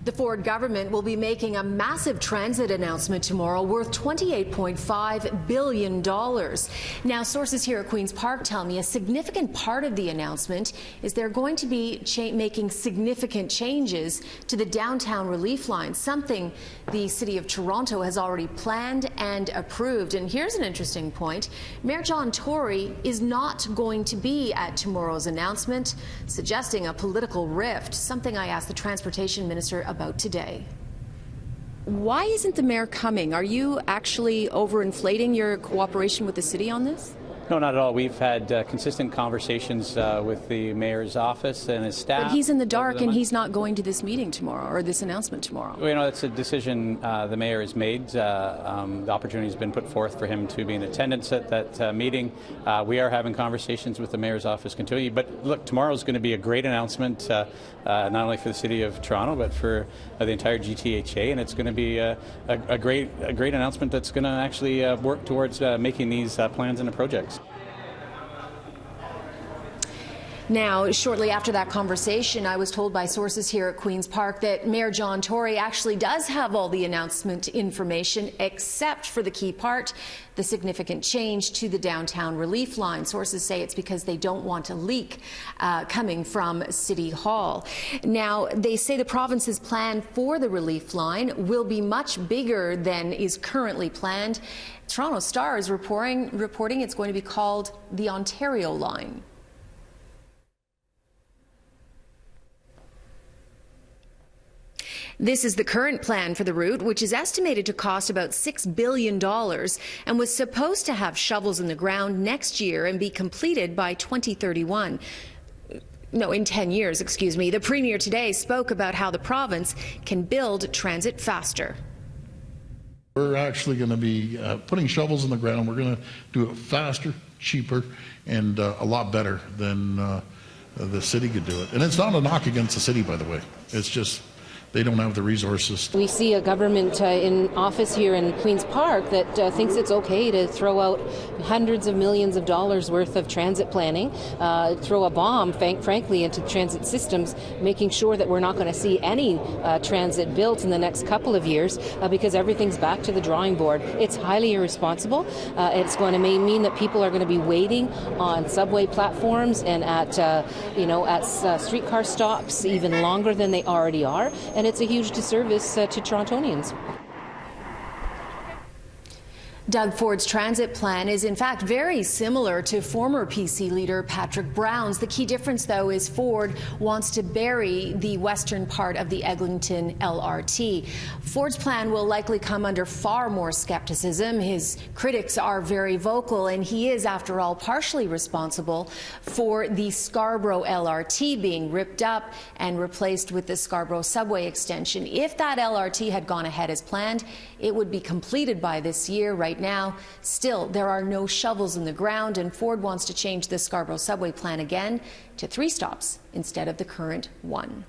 The Ford government will be making a massive transit announcement tomorrow worth $28.5 billion. Now, sources here at Queen's Park tell me a significant part of the announcement is they're going to be making significant changes to the downtown relief line, something the City of Toronto has already planned and approved. And here's an interesting point. Mayor John Tory is not going to be at tomorrow's announcement, suggesting a political rift, something I asked the Transportation Minister about today. Why isn't the mayor coming? Are you actually overinflating your cooperation with the city on this? No, not at all. We've had consistent conversations with the mayor's office and his staff. But he's in the dark and he's not going to this meeting tomorrow or this announcement tomorrow. Well, you know, it's a decision the mayor has made. The opportunity has been put forth for him to be in attendance at that meeting. We are having conversations with the mayor's office continually. But look, tomorrow is going to be a great announcement, not only for the city of Toronto, but for the entire GTHA. And it's going to be a great announcement that's going to actually work towards making these plans into projects. Now, shortly after that conversation, I was told by sources here at Queen's Park that Mayor John Tory actually does have all the announcement information, except for the key part, the significant change to the downtown relief line. Sources say it's because they don't want a leak coming from City Hall. Now, they say the province's plan for the relief line will be much bigger than is currently planned. Toronto Star is reporting it's going to be called the Ontario Line. This is the current plan for the route, which is estimated to cost about $6 billion and was supposed to have shovels in the ground next year and be completed by 2031. No, in 10 years, excuse me. The Premier today spoke about how the province can build transit faster. We're actually going to be putting shovels in the ground. We're going to do it faster, cheaper, and a lot better than the city could do it. And it's not a knock against the city, by the way. It's just they don't have the resources. We see a government in office here in Queen's Park that thinks it's okay to throw out hundreds of millions of dollars worth of transit planning, throw a bomb, frankly, into transit systems, making sure that we're not going to see any transit built in the next couple of years because everything's back to the drawing board. It's highly irresponsible. It's going to mean that people are going to be waiting on subway platforms and at streetcar stops even longer than they already are. And it's a huge disservice to Torontonians. Doug Ford's transit plan is in fact very similar to former PC leader Patrick Brown's. The key difference, though, is Ford wants to bury the western part of the Eglinton LRT. Ford's plan will likely come under far more skepticism. His critics are very vocal, and he is, after all, partially responsible for the Scarborough LRT being ripped up and replaced with the Scarborough subway extension. If that LRT had gone ahead as planned, it would be completed by this year. Right now, still, there are no shovels in the ground, and Ford wants to change the Scarborough subway plan again to 3 stops instead of the current 1.